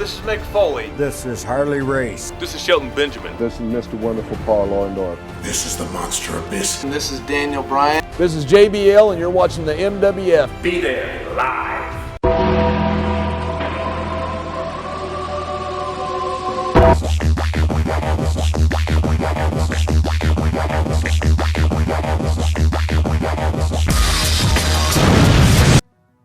This is Mick Foley. This is Harley Race. This is Shelton Benjamin. This is Mr. Wonderful Paul Orndorff. This is the Monster Abyss. And this is Daniel Bryan. This is JBL, and you're watching the MWF. Be there, live.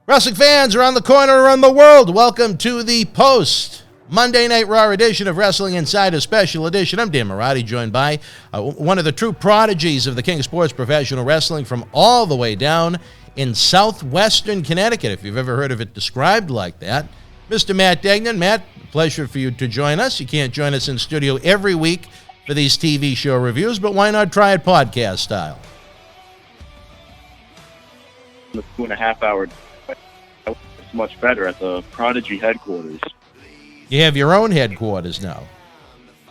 Wrestling fans around the corner, around the world, welcome to the post Monday Night Raw edition of Wrestling Insider Special Edition. I'm Dan Mirade, joined by one of the true prodigies of the King of Sports Professional Wrestling from all the way down in southwestern Connecticut, if you've ever heard of it described like that, Mr. Matt Degnan. Matt, pleasure for you to join us. You can't join us in studio every week for these TV show reviews, but why not try it podcast style? The 2.5 hour much better at the Prodigy headquarters. You have your own headquarters now.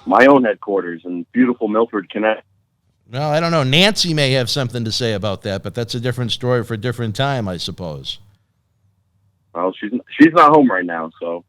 My own headquarters in beautiful Milford, Connecticut. Well, I don't know. Nancy may have something to say about that, but that's a different story for a different time, I suppose. Well, she's not home right now, so.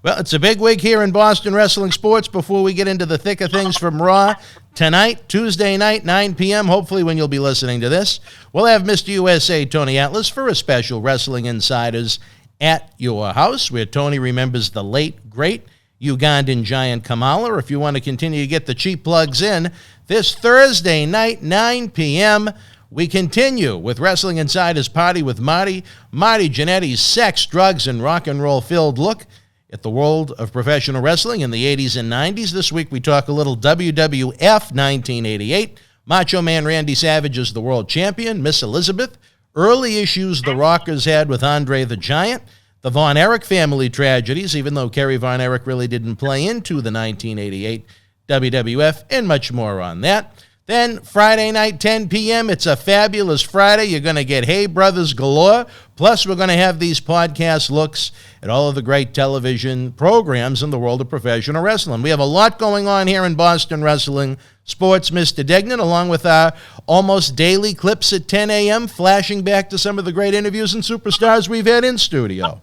Well, it's a big week here in Boston Wrestling Sports. Before we get into the thick of things from Raw, tonight, Tuesday night, 9 p.m., hopefully when you'll be listening to this, we'll have Mr. USA Tony Atlas for a special Wrestling Insiders at your house, where Tony remembers the late, great Ugandan giant Kamala. If you want to continue to get the cheap plugs in, this Thursday night, 9 p.m., we continue with Wrestling Insiders Party with Marty Jannetty's sex, drugs, and rock and roll filled look at the world of professional wrestling in the 80s and 90s. This week we talk a little WWF 1988. Macho Man Randy Savage is the world champion. Miss Elizabeth. Early issues the Rockers had with Andre the Giant. The Von Erich family tragedies, even though Kerry Von Erich really didn't play into the 1988 WWF, and much more on that. Then Friday night, 10 p.m., it's a fabulous Friday. You're going to get Hey Brothers galore. Plus, we're going to have these podcast looks at all of the great television programs in the world of professional wrestling. We have a lot going on here in Boston Wrestling Sports, Mr. Degnan, along with our almost daily clips at 10 a.m., flashing back to some of the great interviews and superstars we've had in studio.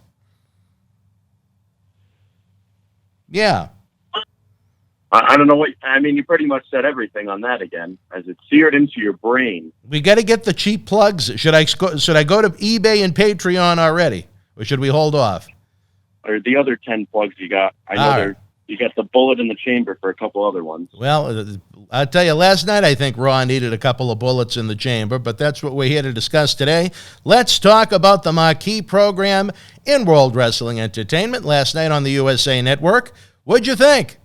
Yeah. I don't know what, I mean, you pretty much said everything on that again, as it's seared into your brain. We got to get the cheap plugs. Should I go to eBay and Patreon already, or should we hold off? Or the other 10 plugs you got. I know you got the bullet in the chamber for a couple other ones. Well, I'll tell you, last night I think Raw needed a couple of bullets in the chamber, but that's what we're here to discuss today. Let's talk about the marquee program in World Wrestling Entertainment last night on the USA Network. What'd you think?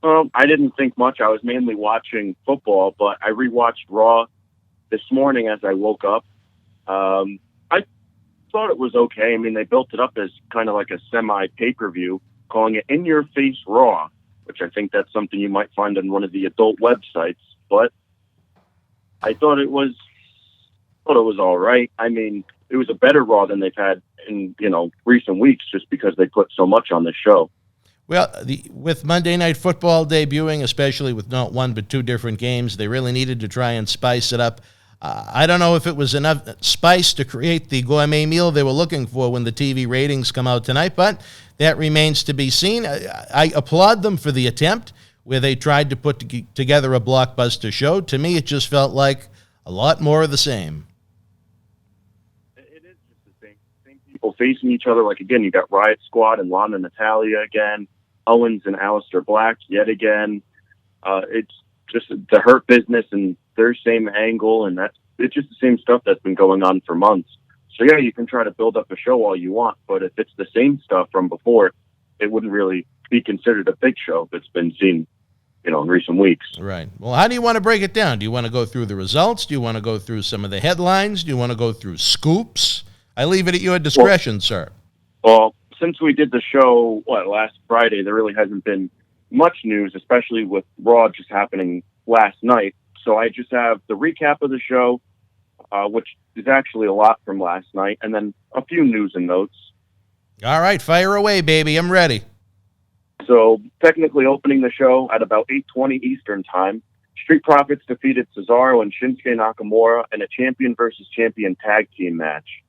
I didn't think much. I was mainly watching football, but I rewatched Raw this morning as I woke up. I thought it was okay. I mean, they built it up as kind of like a semi-pay-per-view, calling it In Your Face Raw, which I think that's something you might find on one of the adult websites. But I thought it was all right. I mean, it was a better Raw than they've had in recent weeks, just because they put so much on this show. Well, with Monday Night Football debuting, especially with not one but two different games, they really needed to try and spice it up. I don't know if it was enough spice to create the gourmet meal they were looking for when the TV ratings come out tonight, but that remains to be seen. I applaud them for the attempt where they tried to put together a blockbuster show. To me, it just felt like a lot more of the same. It is just the same people facing each other. Like, again, you got Riott Squad and Lana Natalia again. Owens and Aleister Black yet again. It's just the Hurt Business and their same angle, and it's just the same stuff that's been going on for months. So yeah, you can try to build up a show all you want, but if it's the same stuff from before, it wouldn't really be considered a big show if it's been seen, in recent weeks. Right. Well, how do you want to break it down? Do you want to go through the results? Do you want to go through some of the headlines? Do you want to go through scoops? I leave it at your discretion, sir. Well, since we did the show, last Friday, there really hasn't been much news, especially with Raw just happening last night. So I just have the recap of the show, which is actually a lot from last night, and then a few news and notes. All right, fire away, baby. I'm ready. So technically opening the show at about 8:20 Eastern Time, Street Profits defeated Cesaro and Shinsuke Nakamura in a champion versus champion tag team match.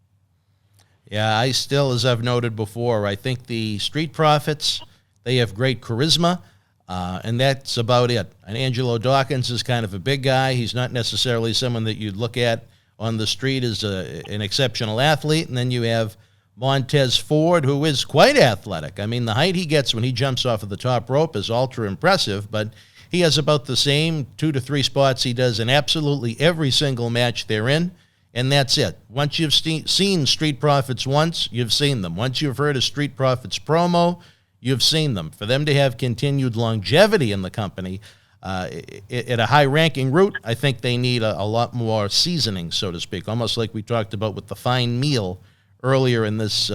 Yeah, I still, as I've noted before, I think the Street Profits, they have great charisma, and that's about it. And Angelo Dawkins is kind of a big guy. He's not necessarily someone that you'd look at on the street as an exceptional athlete. And then you have Montez Ford, who is quite athletic. I mean, the height he gets when he jumps off of the top rope is ultra impressive, but he has about the same 2 to 3 spots he does in absolutely every single match they're in, and that's it. Once you've seen Street Profits once, you've seen them. Once you've heard a Street Profits promo, you've seen them. For them to have continued longevity in the company at a high-ranking route, I think they need a lot more seasoning, so to speak, almost like we talked about with the fine meal earlier in this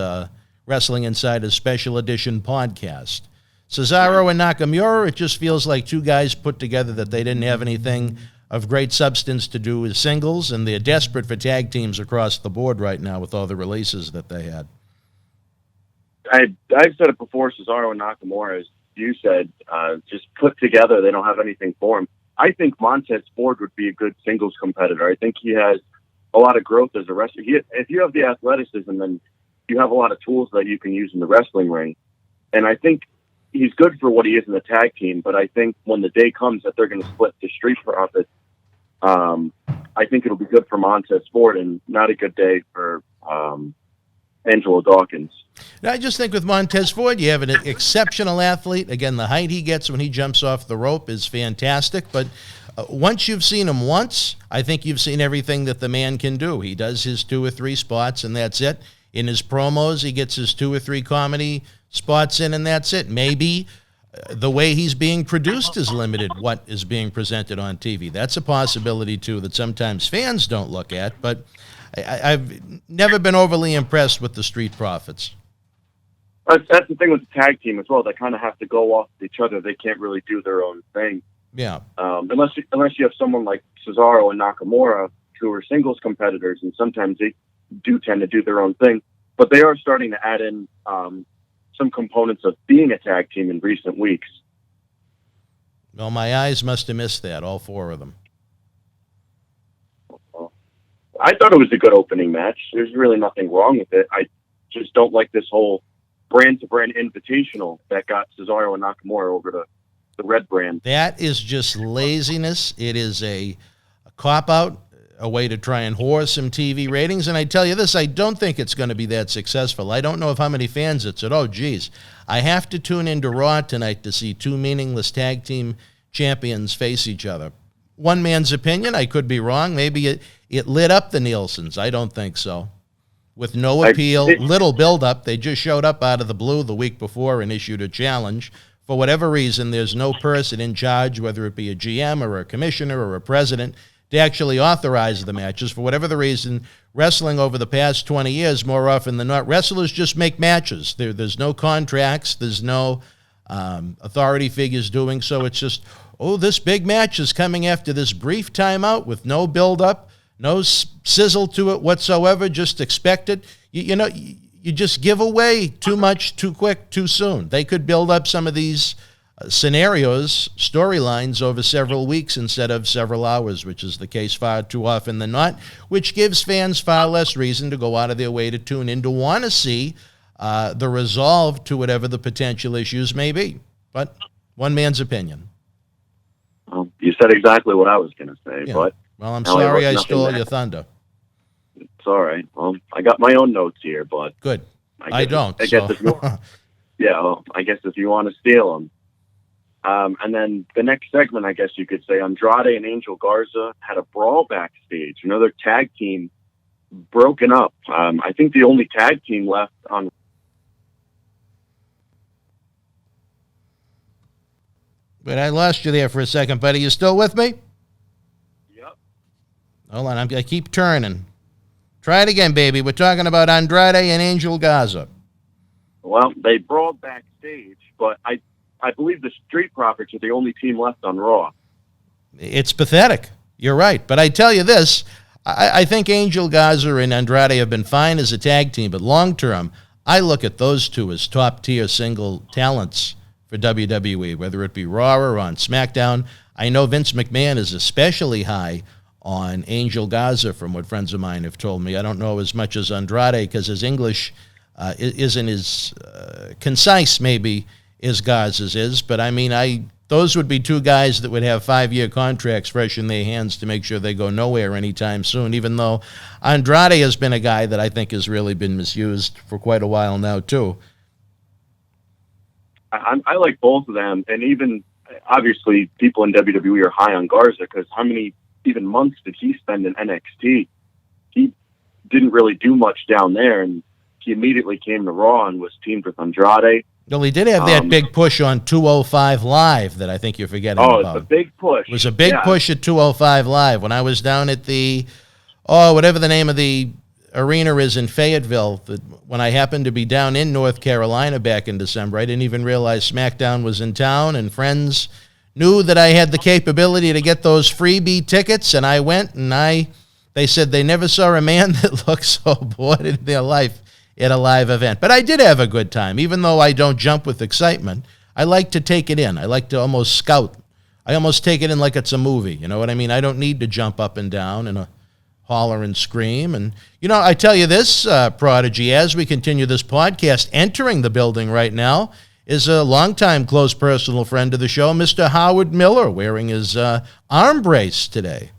Wrestling Insider Special Edition podcast. Cesaro and Nakamura, it just feels like two guys put together that they didn't have anything of great substance to do as singles, and they're desperate for tag teams across the board right now with all the releases that they had. I've said it before, Cesaro and Nakamura, as you said, just put together, they don't have anything for him. I think Montez Ford would be a good singles competitor. I think he has a lot of growth as a wrestler. If you have the athleticism, then you have a lot of tools that you can use in the wrestling ring. And I think he's good for what he is in the tag team, but I think when the day comes that they're going to split the Street Profits, I think it'll be good for Montez Ford and not a good day for Angelo Dawkins. I just think with Montez Ford, you have an exceptional athlete. Again, the height he gets when he jumps off the rope is fantastic, but once you've seen him once, I think you've seen everything that the man can do. He does his 2 or 3 spots, and that's it. In his promos, he gets his 2 or 3 comedy spots in, and that's it. Maybe the way he's being produced is limited, what is being presented on TV. That's a possibility, too, that sometimes fans don't look at, but I've never been overly impressed with the Street Profits. That's the thing with the tag team as well. They kind of have to go off each other. They can't really do their own thing. Yeah. Unless you have someone like Cesaro and Nakamura who are singles competitors, and sometimes they do tend to do their own thing. But they are starting to add in some components of being a tag team in recent weeks. Well, my eyes must have missed that, all 4 of them. I thought it was a good opening match. There's really nothing wrong with it. I just don't like this whole brand-to-brand invitational that got Cesaro and Nakamura over to the red brand. That is just laziness. It is a cop-out, a way to try and whore some TV ratings. And I tell you this, I don't think it's going to be that successful. I don't know of how many fans it said, oh, geez, I have to tune into Raw tonight to see 2 meaningless tag team champions face each other. One man's opinion, I could be wrong. Maybe it lit up the Nielsen's. I don't think so. With no appeal, little build-up. They just showed up out of the blue the week before and issued a challenge. For whatever reason, there's no person in charge, whether it be a GM or a commissioner or a president, to actually authorize the matches. For whatever the reason, wrestling over the past 20 years, more often than not, wrestlers just make matches. There's no contracts. There's no authority figures doing so. It's just, oh, this big match is coming after this brief timeout with no build-up, no sizzle to it whatsoever, just expect it. You just give away too much, too quick, too soon. They could build up some of these scenarios, storylines over several weeks instead of several hours, which is the case far too often than not, which gives fans far less reason to go out of their way to tune in, to want to see the resolve to whatever the potential issues may be. But one man's opinion. Well, you said exactly what I was going to say, but... Well, I'm sorry I stole your thunder. It's all right. Well, I got my own notes here, but... Good. I don't. I guess if you want to steal them. And then the next segment, I guess you could say, Andrade and Angel Garza had a brawl backstage. Another tag team broken up. I think the only tag team left on... But I lost you there for a second, buddy. You still with me? Yep. Hold on. I keep turning. Try it again, baby. We're talking about Andrade and Angel Garza. Well, they brawled backstage, but I believe the Street Profits are the only team left on Raw. It's pathetic. You're right. But I tell you this, I think Angel Garza and Andrade have been fine as a tag team, but long term, I look at those two as top-tier single talents for WWE, whether it be Raw or on SmackDown. I know Vince McMahon is especially high on Angel Garza, from what friends of mine have told me. I don't know as much as Andrade because his English isn't as concise maybe as Garza's is, but I mean, those would be two guys that would have 5-year contracts fresh in their hands to make sure they go nowhere anytime soon, even though Andrade has been a guy that I think has really been misused for quite a while now, too. I like both of them, and even, obviously, people in WWE are high on Garza, because how many even months did he spend in NXT? He didn't really do much down there, and he immediately came to Raw and was teamed with Andrade. Well, he did have that big push on 205 Live that I think you're forgetting about. Oh, it's a big push. It was a big push at 205 Live. When I was down at the, whatever the name of the arena is in Fayetteville, when I happened to be down in North Carolina back in December, I didn't even realize SmackDown was in town, and friends knew that I had the capability to get those freebie tickets, and I went, and they said they never saw a man that looked so bored in their life at a live event. But I did have a good time. Even though I don't jump with excitement, I like to take it in. I like to almost scout. I almost take it in like it's a movie. You know what I mean? I don't need to jump up and down and holler and scream. And, I tell you this, Prodigy, as we continue this podcast, entering the building right now is a longtime close personal friend of the show, Mr. Howard Miller, wearing his arm brace today.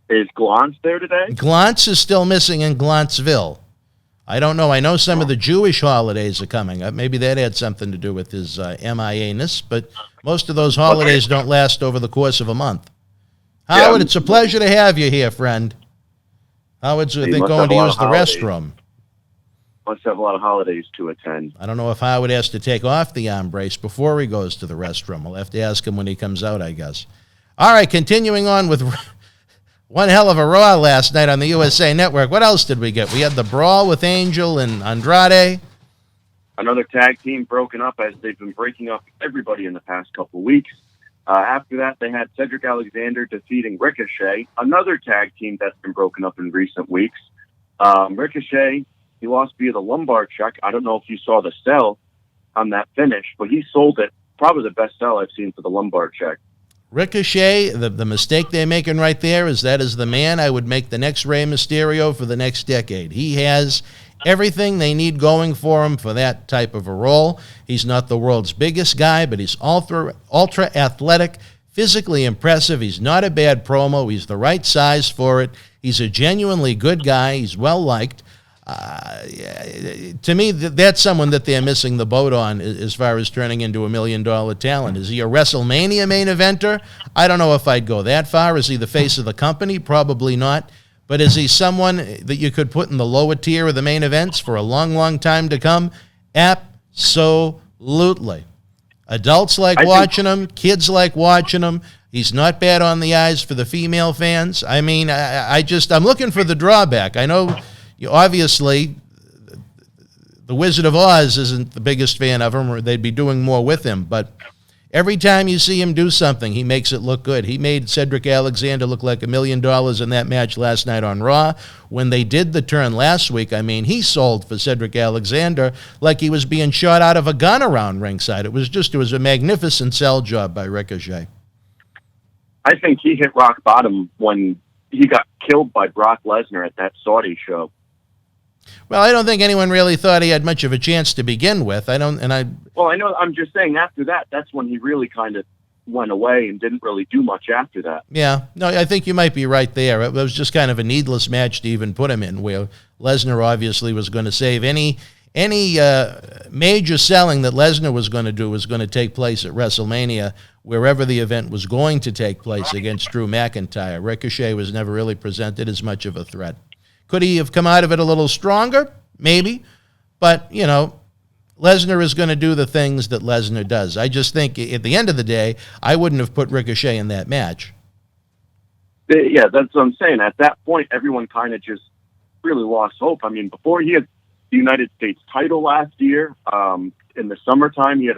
Is Glantz there today? Glantz is still missing in Glantzville. I don't know. I know some of the Jewish holidays are coming up. Maybe that had something to do with his MIA-ness, but most of those holidays don't last over the course of a month. Howard, it's a pleasure to have you here, friend. Howard's, I think, going to use the restroom. Must have a lot of holidays to attend. I don't know if Howard has to take off the arm brace before he goes to the restroom. We'll have to ask him when he comes out, I guess. All right, continuing on with one hell of a Raw last night on the USA Network. What else did we get? We had the brawl with Angel and Andrade. Another tag team broken up, as they've been breaking up everybody in the past couple of weeks. After that, they had Cedric Alexander defeating Ricochet, another tag team that's been broken up in recent weeks. Ricochet, he lost via the lumbar check. I don't know if you saw the sell on that finish, but he sold it. Probably the best sell I've seen for the lumbar check. Ricochet, the mistake they're making right there is that is the man I would make the next Rey Mysterio for the next decade. He has everything they need going for him for that type of a role. He's not the world's biggest guy, but he's ultra athletic, physically impressive. He's not a bad promo. He's the right size for it. He's a genuinely good guy. He's well-liked. To me, that's someone that they're missing the boat on as far as turning into $1 million talent. Is he a WrestleMania main eventer? I don't know if I'd go that far. Is he the face of the company? Probably not. But is he someone that you could put in the lower tier of the main events for a long, long time to come? Absolutely. Adults like watching him. Kids like watching him. He's not bad on the eyes for the female fans. I mean, I'm looking for the drawback. I know, obviously, the Wizard of Oz isn't the biggest fan of him, or they'd be doing more with him. But every time you see him do something, he makes it look good. He made Cedric Alexander look like $1 million in that match last night on Raw. When they did the turn last week, I mean, he sold for Cedric Alexander like he was being shot out of a gun around ringside. It was a magnificent sell job by Ricochet. I think he hit rock bottom when he got killed by Brock Lesnar at that Saudi show. Well, I don't think anyone really thought he had much of a chance to begin with. Well, I know. I'm just saying after that, that's when he really kind of went away and didn't really do much after that. Yeah. No, I think you might be right there. It was just kind of a needless match to even put him in, where Lesnar obviously was going to save any major selling that Lesnar was going to do was going to take place at WrestleMania, wherever the event was going to take place against Drew McIntyre. Ricochet was never really presented as much of a threat. Could he have come out of it a little stronger? Maybe. But, Lesnar is going to do the things that Lesnar does. I just think at the end of the day, I wouldn't have put Ricochet in that match. Yeah, that's what I'm saying. At that point, everyone kind of just really lost hope. I mean, before he had the United States title last year, in the summertime, he had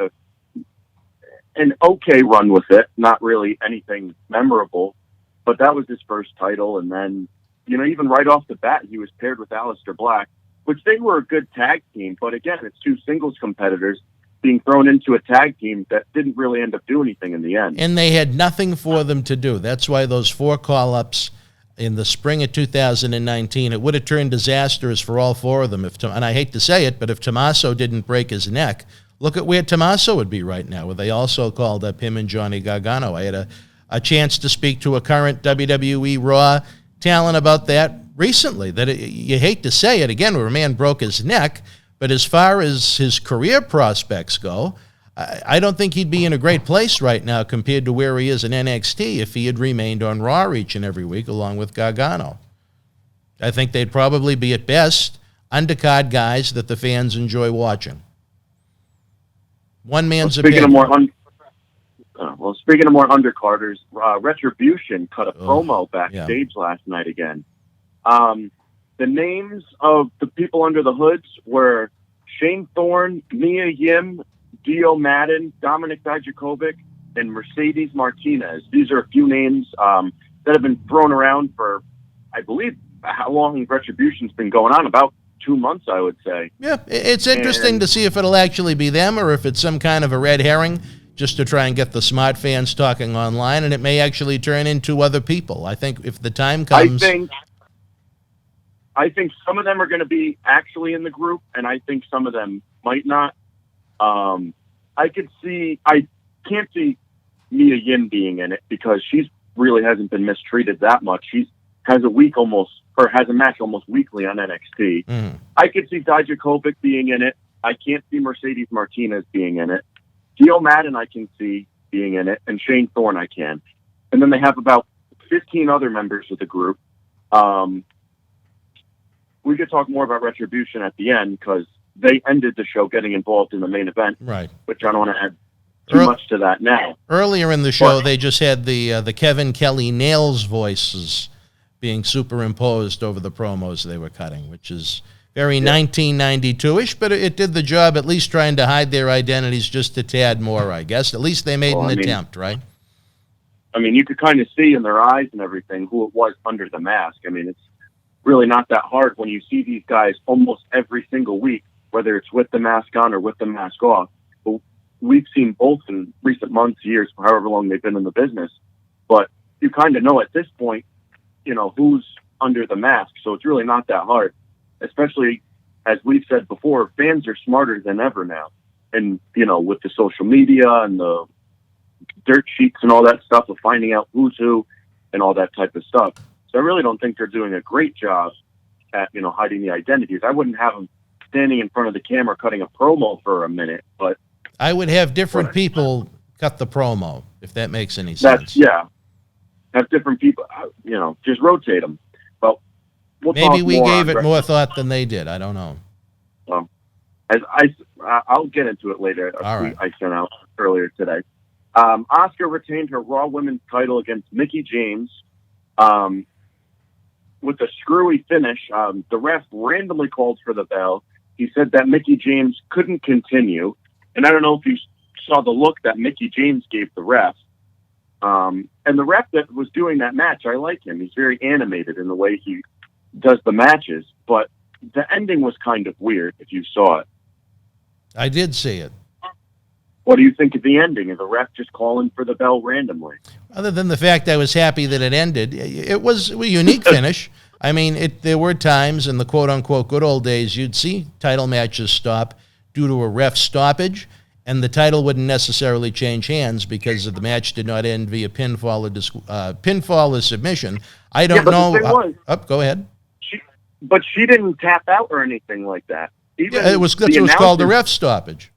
an okay run with it. Not really anything memorable, but that was his first title. And then, even right off the bat, he was paired with Aleister Black, which they were a good tag team. But again, it's two singles competitors being thrown into a tag team that didn't really end up doing anything in the end. And they had nothing for them to do. That's why those 4 call-ups in the spring of 2019, it would have turned disastrous for all four of them. And I hate to say it, but if Tommaso didn't break his neck, look at where Tommaso would be right now, where they also called up him and Johnny Gargano. I had a chance to speak to a current WWE Raw talent about that recently, that you hate to say it, again, where a man broke his neck, but as far as his career prospects go, I don't think he'd be in a great place right now compared to where he is in NXT if he had remained on Raw each and every week along with Gargano. I think they'd probably be, at best, undercard guys that the fans enjoy watching. One man's speaking opinion. Speaking of more undercarders, Retribution cut a promo backstage last night again. The names of the people under the hoods were Shane Thorne, Mia Yim, Dio Madden, Dominic Dijakovic, and Mercedes Martinez. These are a few names that have been thrown around for, I believe, how long Retribution's been going on, about 2 months, I would say. Yeah, it's interesting to see if it'll actually be them or if it's some kind of a red herring just to try and get the smart fans talking online, and it may actually turn into other people. I think if the time comes... I think some of them are going to be actually in the group, and I think some of them might not. I can't see Mia Yim being in it because she really hasn't been mistreated that much. She has a match almost weekly on NXT. Mm. I could see Dijakovic being in it. I can't see Mercedes Martinez being in it. Dio Madden I can see being in it, and Shane Thorne I can. And then they have about 15 other members of the group. We could talk more about Retribution at the end because they ended the show getting involved in the main event, right? Which I don't want to add too much to that now. Earlier in the show, they just had the Kevin Kelly Nails voices being superimposed over the promos they were cutting, which is very 1992-ish, but it did the job, at least trying to hide their identities just a tad more, I guess. At least they made an attempt, right? I mean, you could kind of see in their eyes and everything who it was under the mask. I mean, it's really not that hard when you see these guys almost every single week, whether it's with the mask on or with the mask off. But we've seen both in recent months, years, however long they've been in the business. But you kind of know at this point, who's under the mask. So it's really not that hard, especially as we've said before, fans are smarter than ever now. And, with the social media and the dirt sheets and all that stuff of finding out who's who and all that type of stuff. So I really don't think they're doing a great job at, hiding the identities. I wouldn't have them standing in front of the camera cutting a promo for a minute, but I would have different people cut the promo, if that makes any sense. Have different people, just rotate them. But maybe we gave it more thought than they did. I don't know. Well, I'll get into it later. All right. I sent out earlier today. Asuka retained her Raw Women's title against Mickie James. With a screwy finish, the ref randomly called for the bell. He said that Mickie James couldn't continue. And I don't know if you saw the look that Mickie James gave the ref. And the ref that was doing that match, I like him. He's very animated in the way he does the matches. But the ending was kind of weird if you saw it. I did see it. What do you think of the ending? Is the ref just calling for the bell randomly? Other than the fact I was happy that it ended, it was a unique finish. I mean, there were times in the quote-unquote good old days you'd see title matches stop due to a ref stoppage, and the title wouldn't necessarily change hands because the match did not end via pinfall or submission. I don't know. Go ahead. But she didn't tap out or anything like that. It was called a ref stoppage.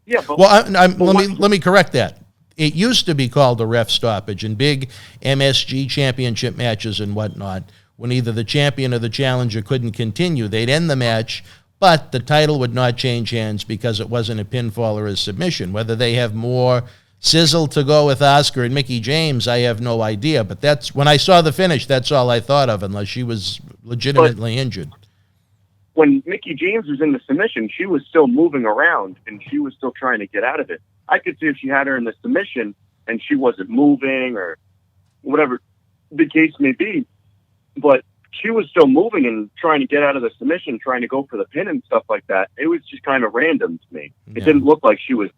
Yeah, but, let me correct that. It used to be called a ref stoppage in big MSG championship matches and whatnot. When either the champion or the challenger couldn't continue, they'd end the match, but the title would not change hands because it wasn't a pinfall or a submission. Whether they have more sizzle to go with Asuka and Mickie James, I have no idea. But that's when I saw the finish, that's all I thought of, unless she was legitimately injured. When Mickie James was in the submission, she was still moving around, and she was still trying to get out of it. I could see if she had her in the submission, and she wasn't moving, or whatever the case may be. But she was still moving and trying to get out of the submission, trying to go for the pin and stuff like that. It was just kind of random to me. It didn't look like she was,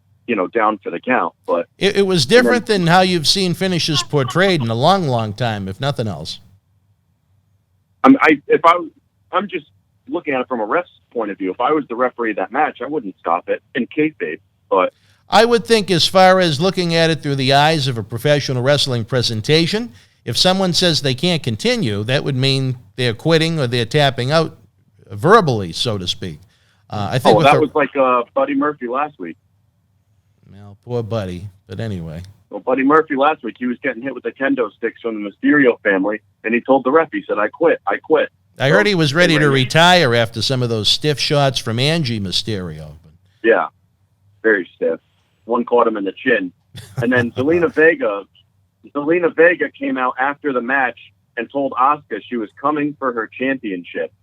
down for the count. But it was different than how you've seen finishes portrayed in a long, long time, if nothing else. I'm just looking at it from a ref's point of view. If I was the referee of that match, I wouldn't stop it in kayfabe. But I would think, as far as looking at it through the eyes of a professional wrestling presentation, if someone says they can't continue, that would mean they're quitting or they're tapping out verbally, so to speak. I think that was like Buddy Murphy last week. Well, poor Buddy, but anyway. Well, Buddy Murphy last week, he was getting hit with the kendo sticks from the Mysterio family, and he told the ref, he said, I quit. I heard he was ready to retire after some of those stiff shots from Angie Mysterio. Yeah, very stiff. One caught him in the chin. And then Zelina Vega came out after the match and told Asuka she was coming for her championship.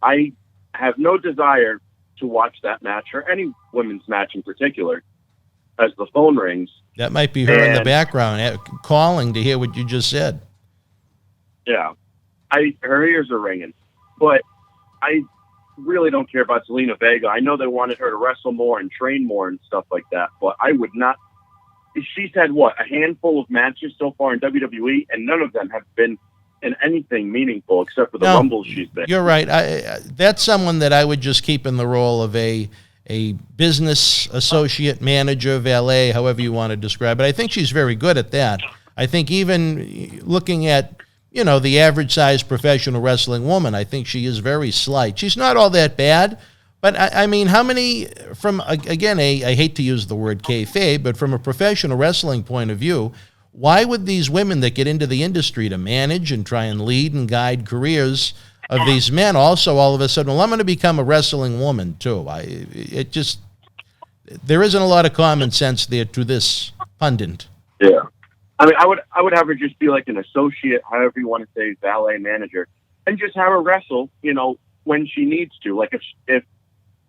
I have no desire to watch that match, or any women's match in particular, as the phone rings. That might be her in the background calling to hear what you just said. Yeah. Her ears are ringing. But I really don't care about Zelina Vega. I know they wanted her to wrestle more and train more and stuff like that, but I would not. She's had, a handful of matches so far in WWE, and none of them have been in anything meaningful except for the Rumbles she's been. You're right. That's someone that I would just keep in the role of a business associate, manager, valet, however you want to describe it. I think she's very good at that. I think even looking at, the average size professional wrestling woman, I think she is very slight. She's not all that bad, but I mean, how many, I hate to use the word kayfabe, but from a professional wrestling point of view, why would these women that get into the industry to manage and try and lead and guide careers of these men also all of a sudden, I'm going to become a wrestling woman too? There isn't a lot of common sense there to this pundit. Yeah. I mean, I would have her just be like an associate, however you want to say, valet manager, and just have her wrestle, when she needs to. Like if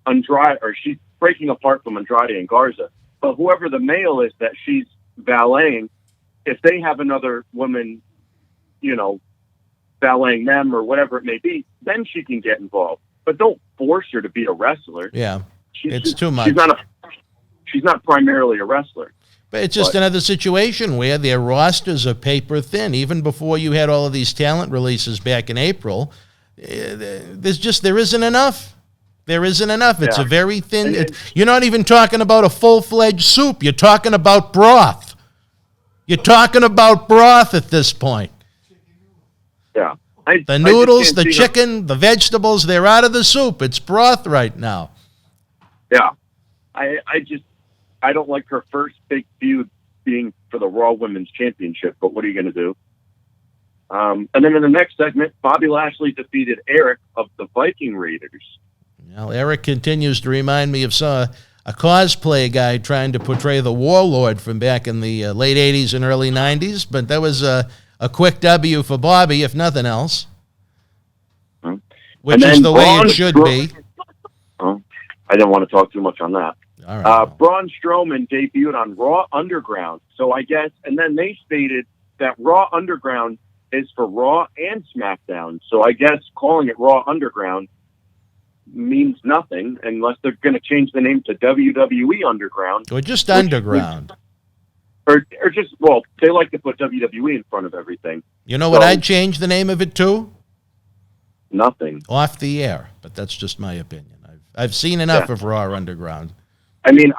Andrade, or she's breaking apart from Andrade and Garza, but whoever the male is that she's valeting, if they have another woman, valeting them or whatever it may be, then she can get involved. But don't force her to be a wrestler. Yeah, it's too much. She's not primarily a wrestler. But it's just another situation where their rosters are paper thin. Even before you had all of these talent releases back in April, there isn't enough. There isn't enough. It's a very thin. You're not even talking about a full-fledged soup. You're talking about broth. You're talking about broth at this point. Yeah. The noodles, the chicken, the vegetables, they're out of the soup. It's broth right now. Yeah. I don't like her first big feud being for the Raw Women's Championship, but what are you going to do? And then in the next segment, Bobby Lashley defeated Eric of the Viking Raiders. Well, Eric continues to remind me of a cosplay guy trying to portray the Warlord from back in the late 80s and early 90s, but that was a quick W for Bobby, if nothing else, which is the way it should be. I didn't want to talk too much on that. All right. Braun Strowman debuted on Raw Underground. So I guess, and then they stated that Raw Underground is for Raw and SmackDown. So I guess calling it Raw Underground means nothing unless they're going to change the name to WWE Underground. Or just Underground. Or just, they like to put WWE in front of everything. You know what I'd change the name of it to? Nothing. Off the Air. But that's just my opinion. I've seen enough of Raw Underground. I mean,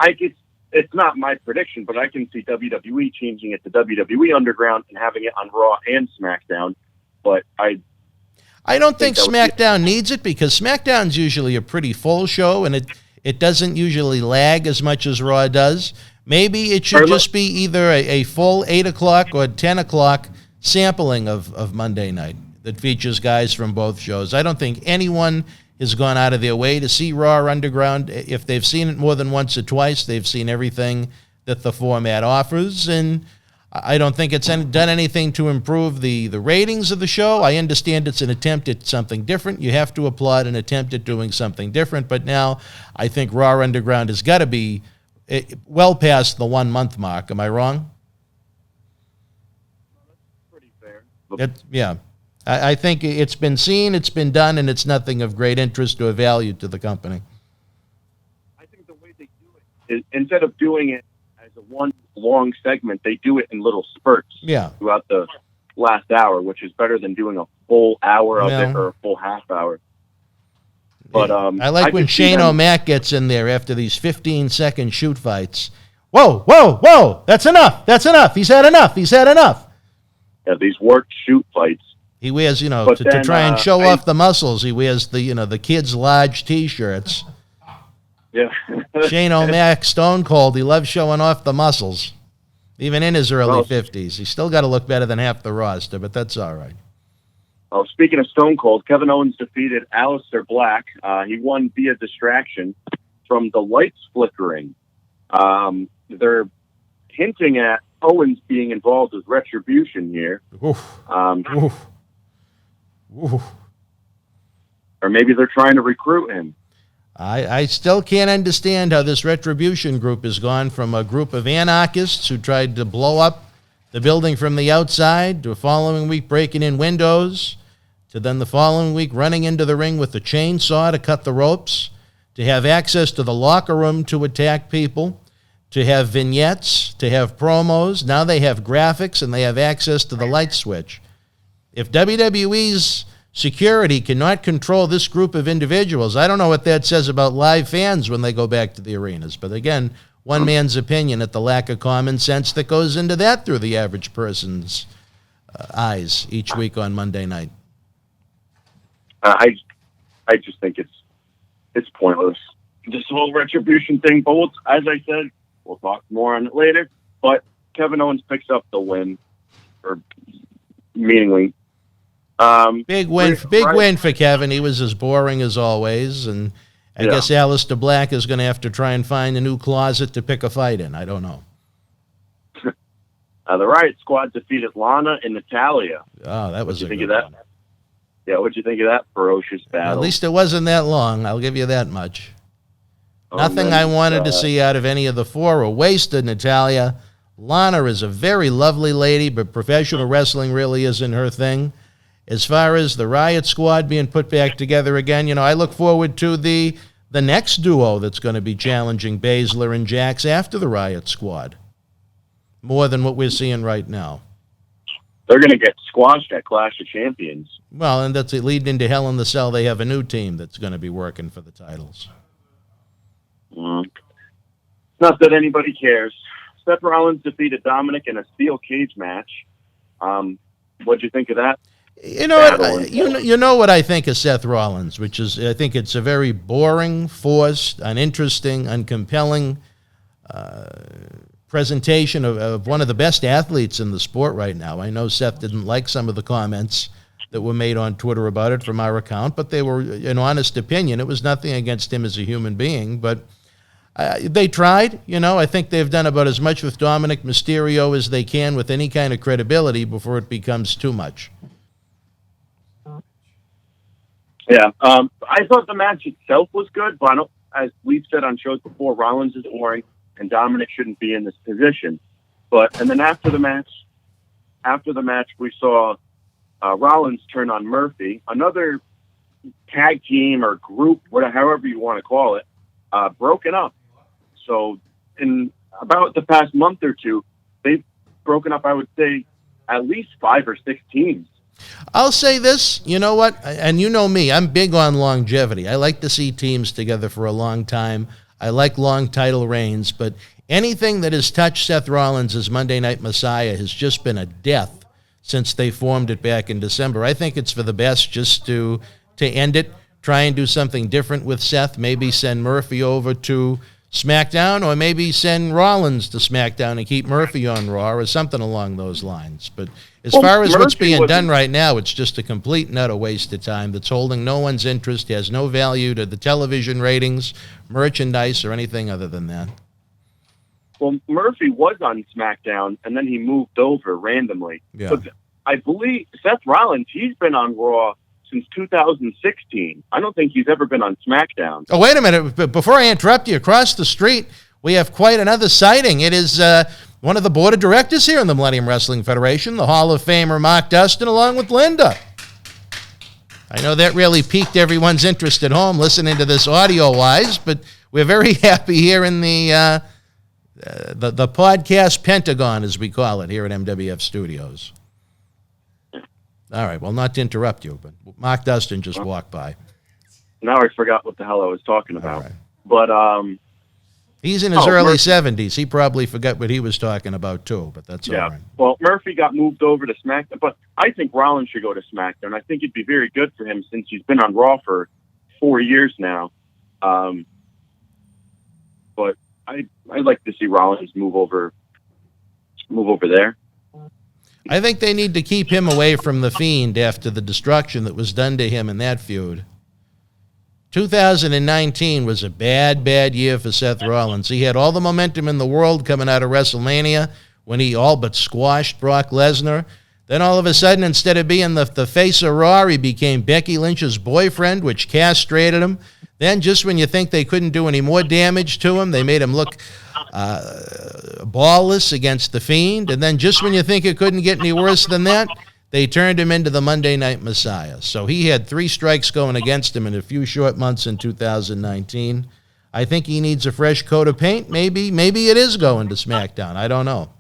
it's not my prediction, but I can see WWE changing it to WWE Underground and having it on Raw and SmackDown. But I don't think SmackDown needs it, because SmackDown's usually a pretty full show, and it doesn't usually lag as much as Raw does. Maybe it should just be either a full 8 o'clock or 10 o'clock sampling of Monday night that features guys from both shows. I don't think anyone has gone out of their way to see Raw Underground. If they've seen it more than once or twice, they've seen everything that the format offers, and I don't think it's done anything to improve the ratings of the show. I understand it's an attempt at something different. You have to applaud an attempt at doing something different, but now I think Raw Underground has got to be well past the 1 month mark. Am I wrong? Pretty fair. Yeah. I think it's been seen, it's been done, and it's nothing of great interest or value to the company. I think the way they do it is, instead of doing it as a one long segment, they do it in little spurts. Yeah. Throughout the last hour, which is better than doing a full hour of Yeah. it or a full half hour. But I like when could see Shane them- O'Mac gets in there after these 15-second shoot fights. Whoa, whoa, whoa! That's enough. That's enough. He's had enough. He's had enough. Yeah, these worked shoot fights. He wears, But to then, try and show I- off the muscles. He wears the kids' large T-shirts. Yeah. Shane O'Mac, Stone Cold. He loves showing off the muscles, even in his early Well- 50s. He's still got to look better than half the roster, but that's all right. Oh, speaking of Stone Cold, Kevin Owens defeated Aleister Black. He won via distraction from the lights flickering. They're hinting at Owens being involved with Retribution here. Oof. Or Oof. Oof. maybe they're trying to recruit him. I still can't understand how this Retribution group has gone from a group of anarchists who tried to blow up the building from the outside to the following week breaking in windows to then the following week running into the ring with the chainsaw to cut the ropes, to have access to the locker room to attack people, to have vignettes, to have promos. Now they have graphics and they have access to the light switch. If WWE's security cannot control this group of individuals, I don't know what that says about live fans when they go back to the arenas. But again, one man's opinion at the lack of common sense that goes into that through the average person's eyes each week on Monday night. I just think it's pointless. This whole Retribution thing, but as I said, we'll talk more on it later. But Kevin Owens picks up the win, or meaningly. Big win for Kevin. He was as boring as always, and I guess Aleister Black is going to have to try and find a new closet to pick a fight in. I don't know. The Riott Squad defeated Lana and Natalia. Oh, that was What'd you a think good of that? one. Yeah, what'd you think of that ferocious battle? At least it wasn't that long. I'll give you that much. Oh, Nothing man, I wanted to see out of any of the four or wasted. Natalia. Lana is a very lovely lady, but professional wrestling really isn't her thing. As far as the Riott Squad being put back together again, I look forward to the next duo that's going to be challenging Baszler and Jax after the Riott Squad, more than what we're seeing right now. They're going to get squashed at Clash of Champions. Well, and that's it leading into Hell in the Cell. They have a new team that's going to be working for the titles. Not that anybody cares. Seth Rollins defeated Dominic in a steel cage match. What'd you think of that? You know what? You know what I think of Seth Rollins, which is I think it's a very boring, forced, uninteresting, uncompelling presentation of one of the best athletes in the sport right now. I know Seth didn't like some of the comments that were made on Twitter about it from our account, but they were an honest opinion. It was nothing against him as a human being, but they tried. I think they've done about as much with Dominic Mysterio as they can with any kind of credibility before it becomes too much. Yeah, I thought the match itself was good, but as we've said on shows before, Rollins is boring, and Dominic shouldn't be in this position. And then after the match, we saw Rollins turn on Murphy, another tag team or group, however you want to call it, broken up. So in about the past month or two, they've broken up, I would say, at least 5 or 6 teams. I'll say this, you know what, and you know me, I'm big on longevity. I like to see teams together for a long time. I like long title reigns, but anything that has touched Seth Rollins as Monday Night Messiah has just been a death since they formed it back in December. I think it's for the best just to end it, try and do something different with Seth, maybe send Murphy over to SmackDown, or maybe send Rollins to SmackDown and keep Murphy on Raw, or something along those lines. But as far as what's being done right now, it's just a complete and utter waste of time that's holding no one's interest, has no value to the television ratings, merchandise, or anything other than that. Well, Murphy was on SmackDown, and then he moved over randomly. Yeah. But I believe Seth Rollins, he's been on Raw since 2016. I don't think he's ever been on SmackDown. Oh, wait a minute. Before I interrupt you, across the street, we have quite another sighting. It is one of the board of directors here in the Millennium Wrestling Federation, the Hall of Famer Mark Dustin, along with Linda. I know that really piqued everyone's interest at home listening to this audio-wise, but we're very happy here in the podcast Pentagon, as we call it, here at MWF Studios. All right, well, not to interrupt you, but Mark Dustin just walked by. Now I forgot what the hell I was talking about. Right. But he's in his early Murphy, 70s. He probably forgot what he was talking about, too, but that's all right. Well, Murphy got moved over to SmackDown, but I think Rollins should go to SmackDown. I think it'd be very good for him since he's been on Raw for 4 years now. But I'd like to see Rollins move over there. I think they need to keep him away from The Fiend after the destruction that was done to him in that feud. 2019 was a bad year for Seth Rollins. He had all the momentum in the world coming out of WrestleMania when he all but squashed Brock Lesnar. Then all of a sudden, instead of being the face of Raw, he became Becky Lynch's boyfriend, which castrated him. Then just when you think they couldn't do any more damage to him, they made him look ballless against The Fiend. And then just when you think it couldn't get any worse than that, they turned him into the Monday Night Messiah. So he had 3 strikes going against him in a few short months in 2019. I think he needs a fresh coat of paint. Maybe it is going to SmackDown. I don't know.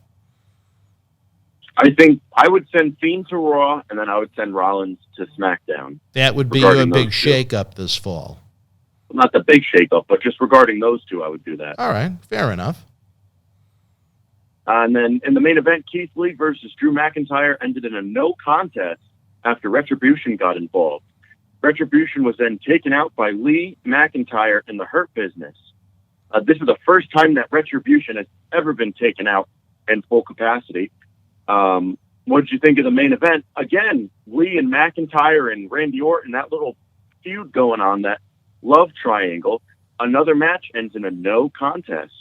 I think I would send Fiend to Raw, and then I would send Rollins to SmackDown. That would be your big shake-up this fall. Not the big shake-up, but just regarding those two, I would do that. All right, fair enough. And then in the main event, Keith Lee versus Drew McIntyre ended in a no contest after Retribution got involved. Retribution was then taken out by Lee, McIntyre, and the Hurt Business. This is the first time that Retribution has ever been taken out in full capacity. What did you think of the main event? Again, Lee and McIntyre and Randy Orton, that little feud going on, that love triangle. Another match ends in a no contest.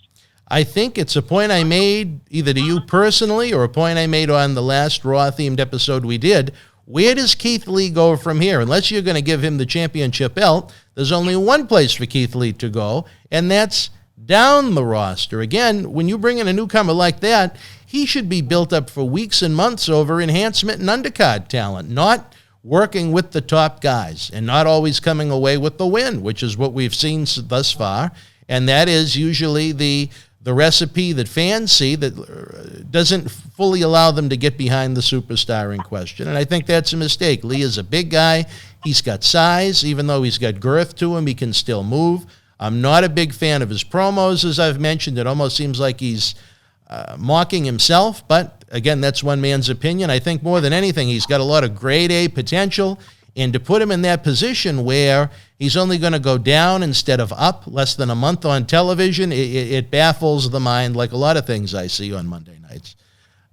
I think it's a point I made either to you personally or a point I made on the last Raw-themed episode we did. Where does Keith Lee go from here? Unless you're going to give him the championship belt, there's only one place for Keith Lee to go, and that's down the roster. Again, when you bring in a newcomer like that, he should be built up for weeks and months over enhancement and undercard talent, not working with the top guys and not always coming away with the win, which is what we've seen thus far. And that is usually the recipe that fans see that doesn't fully allow them to get behind the superstar in question. And I think that's a mistake. Lee is a big guy. He's got size. Even though he's got girth to him, he can still move. I'm not a big fan of his promos, as I've mentioned. It almost seems like he's mocking himself. But, again, that's one man's opinion. I think more than anything, he's got a lot of grade A potential. And to put him in that position where he's only going to go down instead of up less than a month on television, it baffles the mind like a lot of things I see on Monday nights.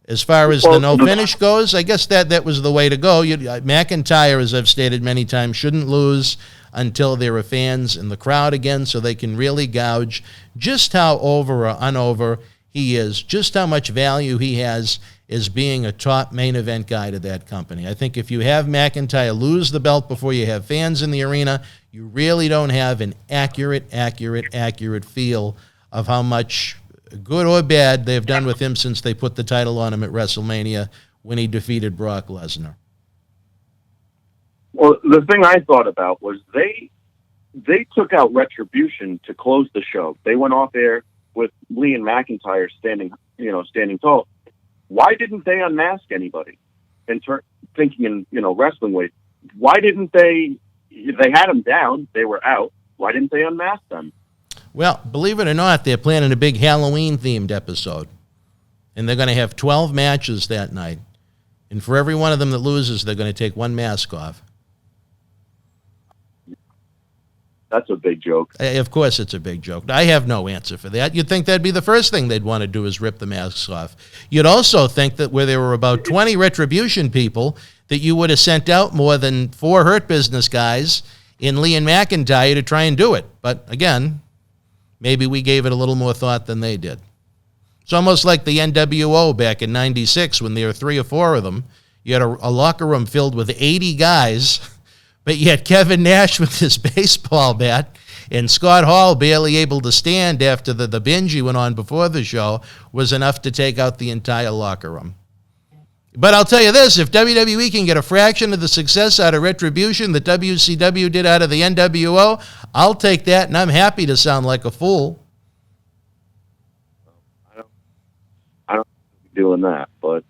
As far as the no finish goes, I guess that was the way to go. McIntyre, as I've stated many times, shouldn't lose until there are fans in the crowd again so they can really gauge just how over or unover he is, just how much value he has as being a top main event guy to that company. I think if you have McIntyre lose the belt before you have fans in the arena, you really don't have an accurate feel of how much good or bad they've done with him since they put the title on him at WrestleMania when he defeated Brock Lesnar. Well, the thing I thought about was they took out Retribution to close the show. They went off air with Lee and McIntyre standing tall. Why didn't they unmask anybody? Thinking in wrestling ways, why didn't they? They had them down. They were out. Why didn't they unmask them? Well, believe it or not, they're planning a big Halloween-themed episode. And they're going to have 12 matches that night. And for every one of them that loses, they're going to take one mask off. That's a big joke. Of course it's a big joke. I have no answer for that. You'd think that'd be the first thing they'd want to do is rip the masks off. You'd also think that where there were about 20 Retribution people, that you would have sent out more than 4 Hurt Business guys in Lee and McIntyre to try and do it. But again, maybe we gave it a little more thought than they did. It's almost like the NWO back in '96 when there were 3 or 4 of them. You had a locker room filled with 80 guys, but yet Kevin Nash with his baseball bat and Scott Hall barely able to stand after the binge he went on before the show was enough to take out the entire locker room. But I'll tell you this, if WWE can get a fraction of the success out of Retribution that WCW did out of the NWO, I'll take that, and I'm happy to sound like a fool. I don't doing that, but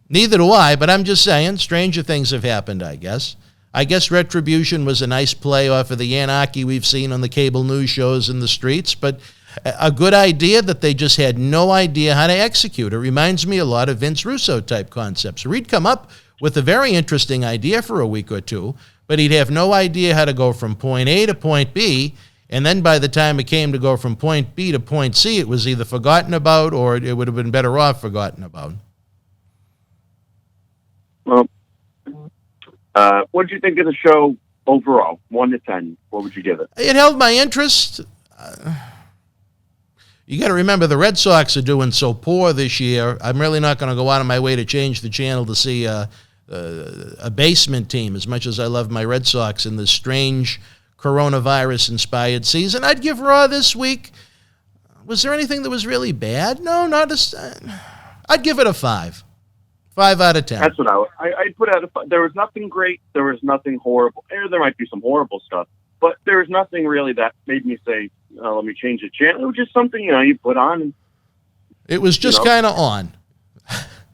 Neither do I, but I'm just saying, stranger things have happened, I guess. I guess Retribution was a nice play off of the anarchy we've seen on the cable news shows in the streets, but a good idea that they just had no idea how to execute. It reminds me a lot of Vince Russo type concepts. He'd come up with a very interesting idea for a week or two, but he'd have no idea how to go from point A to point B, and then by the time it came to go from point B to point C, it was either forgotten about or it would have been better off forgotten about. Well, what did you think of the show overall? 1 to 10, what would you give it? It held my interest. You got to remember the Red Sox are doing so poor this year. I'm really not going to go out of my way to change the channel to see a basement team as much as I love my Red Sox in this strange coronavirus-inspired season. I'd give Raw this week. Was there anything that was really bad? No, not I'd give it a 5. 5 out of 10. That's what I'd put out. There was nothing great. There was nothing horrible. There might be some horrible stuff, but there was nothing really that made me say, let me change the channel. It was just something, you put on. And, it was just kind of on.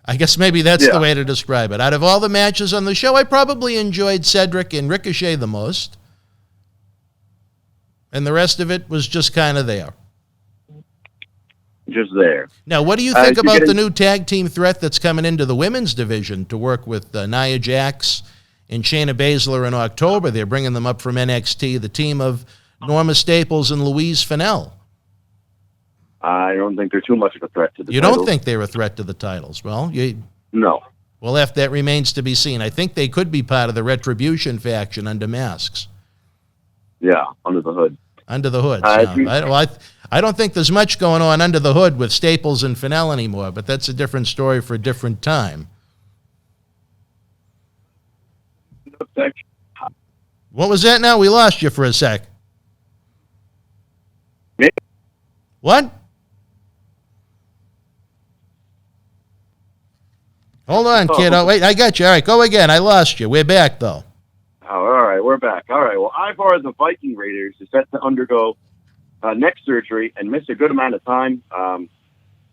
I guess maybe that's the way to describe it. Out of all the matches on the show, I probably enjoyed Cedric and Ricochet the most. And the rest of it was just kind of there. Just there. Now, what do you think about the new tag team threat that's coming into the women's division to work with Nia Jax and Shayna Baszler in October? They're bringing them up from NXT, the team of Norma Staples and Louise Fennell. I don't think they're too much of a threat to the You titles. don't think they're a threat to the titles? Well, no. Well, if that remains to be seen. I think they could be part of the Retribution faction under masks. Yeah, under the hood. Under the hood. I don't think there's much going on under the hood with Staples and Fennell anymore, but that's a different story for a different time. What was that now? We lost you for a sec. Me? What? Hold on, kid. Oh, wait, I got you. All right, go again. I lost you. We're back, though. Oh, all right, we're back. All right, well, Ivar the Viking Raiders is set to undergo neck surgery and miss a good amount of time.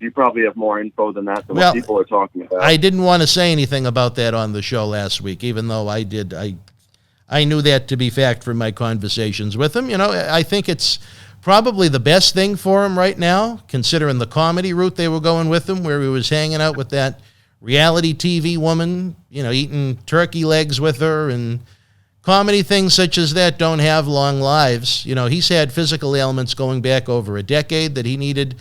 You probably have more info than that, what people are talking about. I didn't want to say anything about that on the show last week, even though I did. I knew that to be fact from my conversations with him. I think it's probably the best thing for him right now, considering the comedy route they were going with him, where he was hanging out with that reality TV woman, eating turkey legs with her, and comedy things such as that don't have long lives. He's had physical ailments going back over a decade that he needed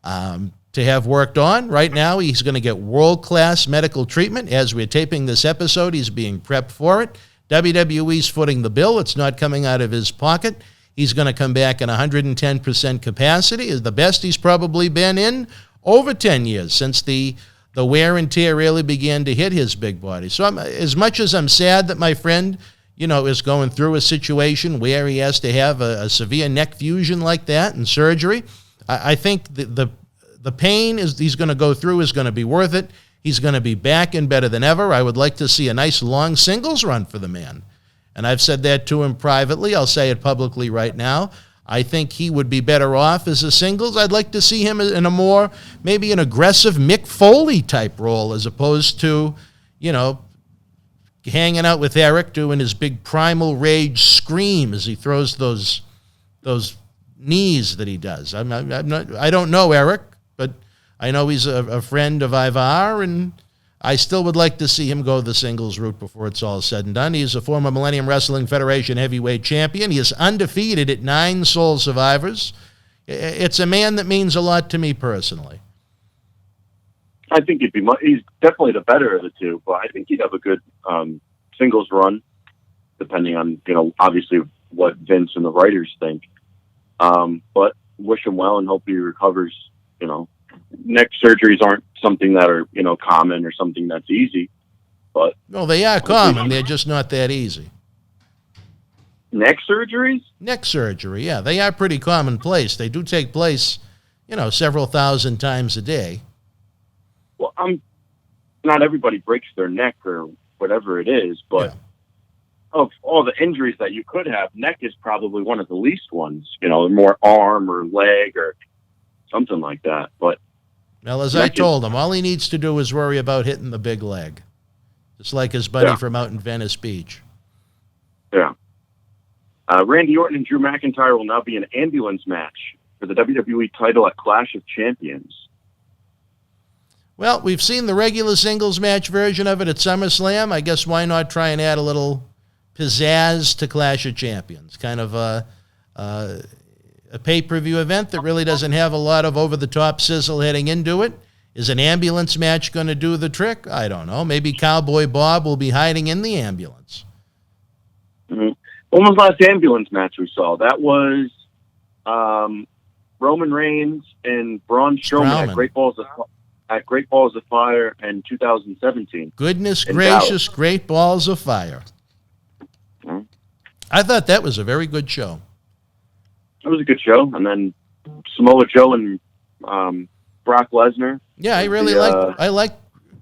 to have worked on. Right now, he's going to get world-class medical treatment. As we're taping this episode, he's being prepped for it. WWE's footing the bill. It's not coming out of his pocket. He's going to come back in 110% capacity. Is the best he's probably been in over 10 years since the wear and tear really began to hit his big body. So as much as I'm sad that my friend, is going through a situation where he has to have a severe neck fusion like that and surgery, I think the pain he's going to go through is going to be worth it. He's going to be back and better than ever. I would like to see a nice long singles run for the man. And I've said that to him privately. I'll say it publicly right now. I think he would be better off as a singles. I'd like to see him in a more, maybe an aggressive Mick Foley type role as opposed to, hanging out with Eric doing his big primal rage scream as he throws those knees that he does. I don't know Eric, but I know he's a friend of Ivar, and I still would like to see him go the singles route before it's all said and done. He's a former Millennium Wrestling Federation heavyweight champion. He is undefeated at 9 Soul Survivors. It's a man that means a lot to me personally. I think he's definitely the better of the two, but I think he'd have a good singles run, depending on, obviously what Vince and the writers think. But wish him well and hope he recovers. Neck surgeries aren't something that are, common or something that's easy. But no, they are common. They're just not that easy. Neck surgeries? Neck surgery, yeah. They are pretty commonplace. They do take place, several thousand times a day. Well, not everybody breaks their neck or whatever it is, but of all the injuries that you could have, neck is probably one of the least ones, more arm or leg or something like that. But Well, as I told him, all he needs to do is worry about hitting the big leg. Just like his buddy from out in Venice Beach. Yeah. Randy Orton and Drew McIntyre will now be an ambulance match for the WWE title at Clash of Champions. Well, we've seen the regular singles match version of it at SummerSlam. I guess why not try and add a little pizzazz to Clash of Champions? Kind of a pay-per-view event that really doesn't have a lot of over-the-top sizzle heading into it. Is an ambulance match going to do the trick? I don't know. Maybe Cowboy Bob will be hiding in the ambulance. Mm-hmm. When was the last ambulance match we saw? That was Roman Reigns and Braun Strowman at Great Balls of Fire in 2017. Goodness gracious, Great Balls of Fire. Mm-hmm. I thought that was a very good show. It was a good show. And then Samoa Joe and Brock Lesnar. Yeah, I like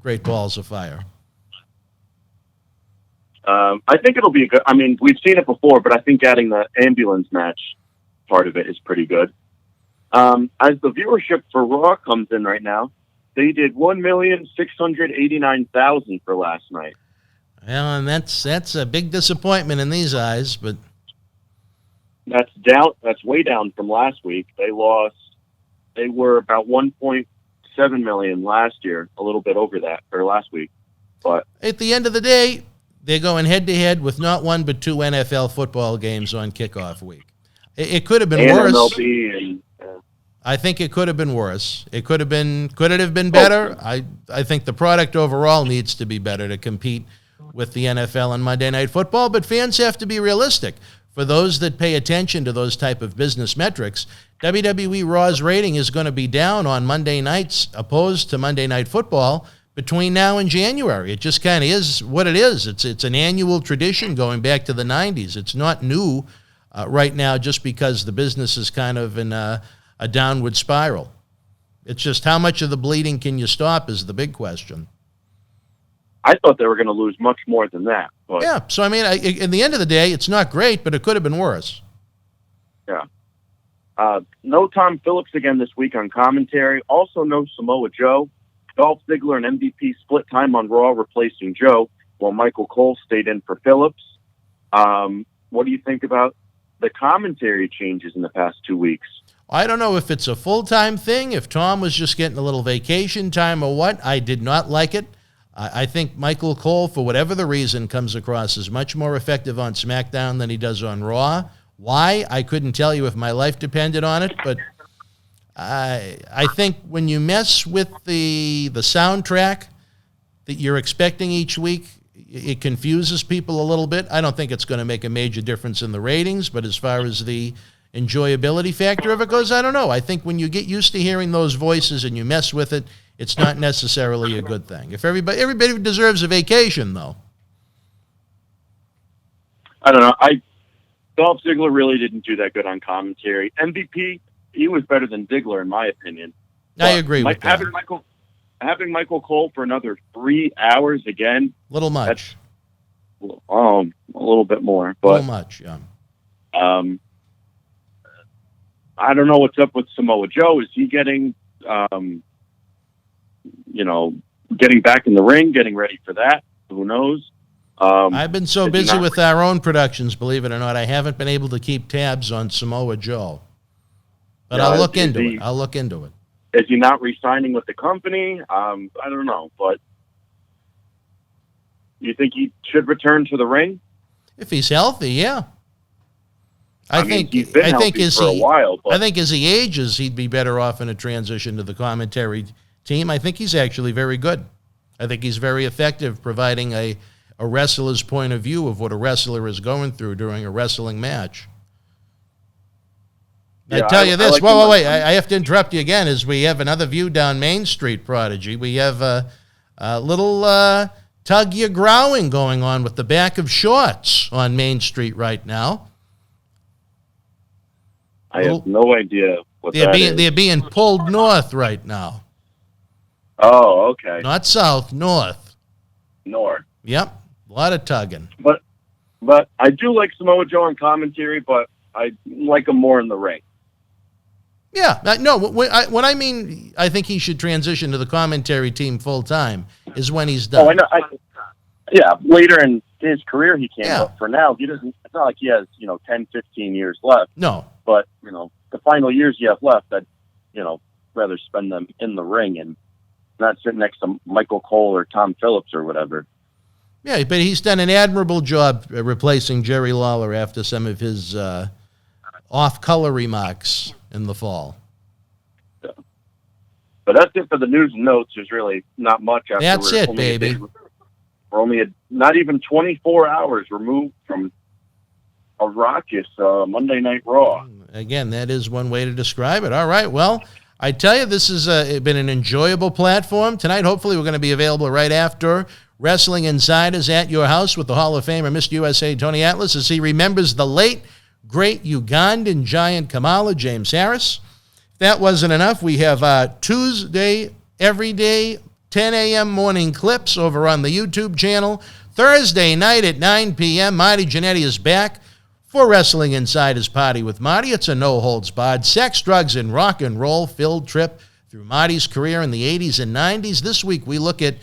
Great Balls of Fire. I think it'll be a good. I mean, we've seen it before, but I think adding the ambulance match part of it is pretty good. As the viewership for Raw comes in right now, they did 1,689,000 for last night. Well, and that's a big disappointment in these eyes, but that's down. That's way down from last week. They were about 1.7 million last year, a little bit over that, or last week. But at the end of the day, they're going head-to-head with not one but two NFL football games on kickoff week. It could have been worse. MLB and, I think it could have been worse. Could it have been better? I think the product overall needs to be better to compete with the NFL and Monday Night Football, but fans have to be realistic. For those that pay attention to those type of business metrics, WWE Raw's rating is going to be down on Monday nights opposed to Monday Night Football between now and January. It just kind of is what it is. It's an annual tradition going back to the 90s. It's not new right now just because the business is kind of in a downward spiral. It's just how much of the bleeding can you stop is the big question. I thought they were going to lose much more than that. But yeah, so I mean, in the end of the day, it's not great, but it could have been worse. Yeah. No Tom Phillips again this week on commentary. Also no Samoa Joe. Dolph Ziggler and MVP split time on Raw replacing Joe, while Michael Cole stayed in for Phillips. What do you think about the commentary changes in the past 2 weeks? I don't know if it's a full-time thing, if Tom was just getting a little vacation time or what. I did not like it. I think Michael Cole, for whatever the reason, comes across as much more effective on SmackDown than he does on Raw. Why? I couldn't tell you if my life depended on it, but I think when you mess with the soundtrack that you're expecting each week, it confuses people a little bit. I don't think it's going to make a major difference in the ratings, but as far as the enjoyability factor of it goes, I don't know. I think when you get used to hearing those voices and you mess with it, it's not necessarily a good thing. If everybody deserves a vacation, though. I don't know. Dolph Ziggler really didn't do that good on commentary. MVP, he was better than Ziggler in my opinion. I agree with that. Having Michael Cole for another 3 hours again. Little much. A little bit more. But, a little much, yeah. I don't know what's up with Samoa Joe. Is he getting, getting back in the ring, getting ready for that? Who knows? I've been so busy with our own productions, believe it or not, I haven't been able to keep tabs on Samoa Joe. But I'll look into it. Is he not re-signing with the company? I don't know, but you think he should return to the ring? If he's healthy, yeah. I think he's been healthy for a while. But I think as he ages, he'd be better off in a transition to the commentary team. I think he's actually very good. I think he's very effective providing a wrestler's point of view of what a wrestler is going through during a wrestling match. Yeah, I tell you this. like wait. I have to interrupt you again as we have another view down Main Street, Prodigy. We have a little tug your growing going on with the back of shorts on Main Street right now. I have no idea what that is. They're being pulled north right now. Oh, okay. Not south, north. North. Yep. A lot of tugging. But I do like Samoa Joe on commentary, but I like him more in the ring. Yeah, no, when I mean I think he should transition to the commentary team full time is when he's done. Oh, I know. Yeah, later in his career he can, Yeah. but for now he doesn't. It's not like he has 10, 15 years left. No. But the final years you have left, I'd rather spend them in the ring and not sitting next to Michael Cole or Tom Phillips or whatever. Yeah, but he's done an admirable job replacing Jerry Lawler after some of his off-color remarks in the fall. Yeah. But that's it for the news and notes. There's really not much. That's it, baby. We're only not even 24 hours removed from a raucous Monday Night Raw. Again, that is one way to describe it. All right, well, I tell you, this has been an enjoyable platform. Tonight, hopefully, we're going to be available right after Wrestling Insiders at your house with the Hall of Famer, Mr. USA, Tony Atlas, as he remembers the late, great Ugandan giant Kamala James Harris. If that wasn't enough, we have Tuesday, every day, 10 a.m. morning clips over on the YouTube channel. Thursday night at 9 p.m., Marty Jannetty is back for Wrestling Insiders Party with Marty. It's a no-holds-barred, sex, drugs, and rock and roll filled trip through Marty's career in the 80s and 90s. This week, we look at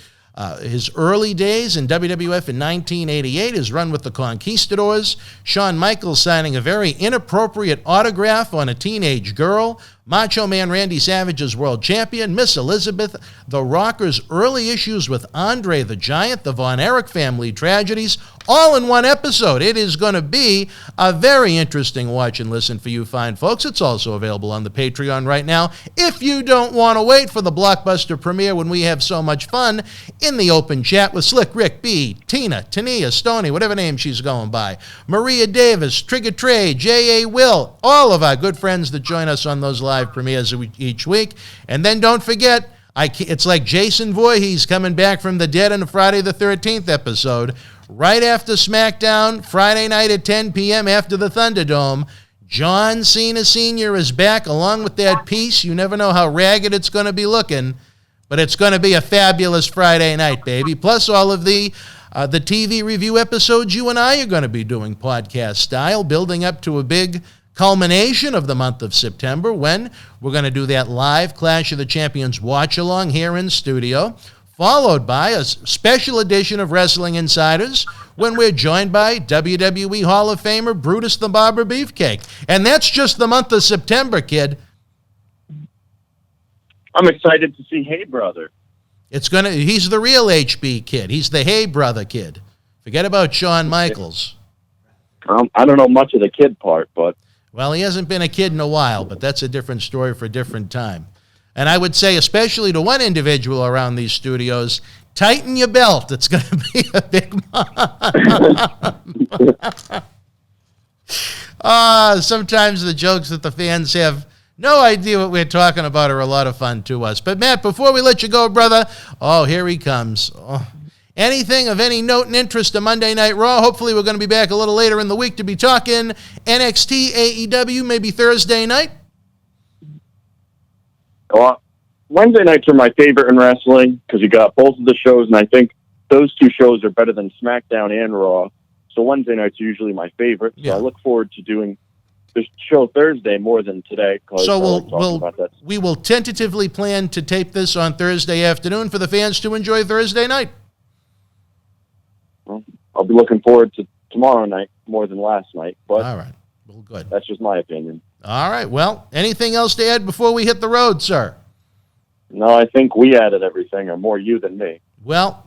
his early days in WWF in 1988, his run with the Conquistadors, Shawn Michaels signing a very inappropriate autograph on a teenage girl, Macho Man Randy Savage's world champion, Miss Elizabeth, the Rockers' early issues with Andre the Giant, the Von Erich family tragedies, all in one episode. It is going to be a very interesting watch and listen for you fine folks. It's also available on the Patreon right now if you don't want to wait for the blockbuster premiere when we have so much fun in the open chat with Slick Rick B, Tina, Tania, Stoney, whatever name she's going by, Maria Davis, Trigger Trey, J.A. Will, all of our good friends that join us on those live premieres each week. And then don't forget, it's like Jason Voorhees coming back from the dead on a Friday the 13th episode. Right after SmackDown, Friday night at 10 p.m. after the Thunderdome, John Cena Sr. is back along with that piece. You never know how ragged it's going to be looking, but it's going to be a fabulous Friday night, baby. Plus all of the TV review episodes you and I are going to be doing podcast style, building up to a big culmination of the month of September when we're going to do that live Clash of the Champions watch-along here in studio, followed by a special edition of Wrestling Insiders when we're joined by WWE Hall of Famer Brutus the Barber Beefcake. And that's just the month of September, kid. I'm excited to see Hey Brother. He's the real HB kid. He's the Hey Brother kid. Forget about Shawn Michaels. I don't know much of the kid part, but... Well, he hasn't been a kid in a while, but that's a different story for a different time. And I would say, especially to one individual around these studios, tighten your belt. It's going to be a big month. Sometimes the jokes that the fans have no idea what we're talking about are a lot of fun to us. But, Matt, before we let you go, brother, here he comes. Anything of any note and interest to Monday Night Raw? Hopefully we're going to be back a little later in the week to be talking NXT, AEW, maybe Thursday night. Well, Wednesday nights are my favorite in wrestling because you got both of the shows, and I think those two shows are better than SmackDown and Raw. So Wednesday nights are usually my favorite. So Yeah. I look forward to doing this show Thursday more than today. So we will tentatively plan to tape this on Thursday afternoon for the fans to enjoy Thursday night. Well, I'll be looking forward to tomorrow night more than last night. But all right. Well, good. That's just my opinion. All right. Well, anything else to add before we hit the road, sir? No, I think we added everything, or more you than me. Well,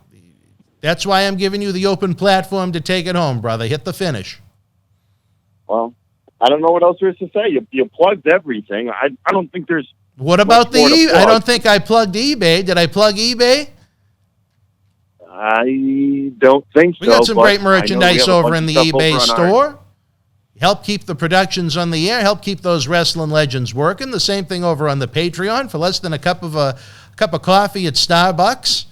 that's why I'm giving you the open platform to take it home, brother. Hit the finish. Well, I don't know what else there is to say. You plugged everything. I don't think there's... What about more to I plug. don't think I plugged eBay. Did I plug eBay? I don't think so. We got some but great I know we merchandise have a over bunch in the of stuff eBay over on our- store. Help keep the productions on the air. Help keep those wrestling legends working. The same thing over on the Patreon for less than a cup of coffee at Starbucks.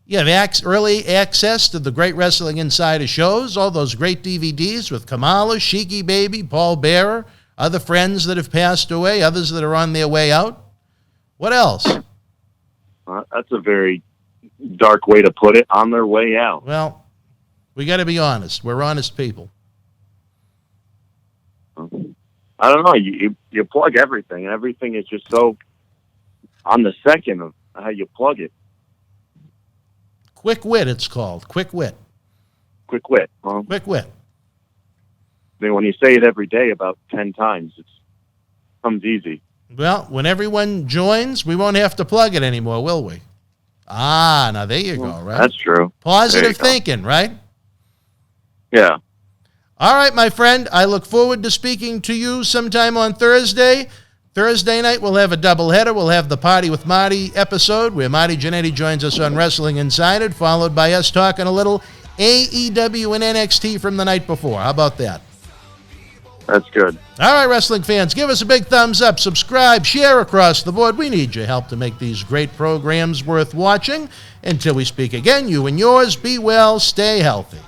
You have early access to the Great Wrestling Insider shows, all those great DVDs with Kamala, Sheiky Baby, Paul Bearer, other friends that have passed away, others that are on their way out. What else? That's a very dark way to put it, on their way out. Well, we got to be honest. We're honest people. I don't know. You plug everything. Everything is just so on the second of how you plug it. Quick wit, it's called. Quick wit. Quick wit. Huh? Quick wit. I mean, when you say it every day about 10 times, it comes easy. Well, when everyone joins, we won't have to plug it anymore, will we? Ah, now there you go, right? That's true. Positive thinking, right? Yeah. All right, my friend. I look forward to speaking to you sometime on Thursday. Thursday night, we'll have a doubleheader. We'll have the Party with Marty episode where Marty Jannetty joins us on Wrestling Insider, followed by us talking a little AEW and NXT from the night before. How about that? That's good. All right, wrestling fans, give us a big thumbs up, subscribe, share across the board. We need your help to make these great programs worth watching. Until we speak again, you and yours, be well, stay healthy.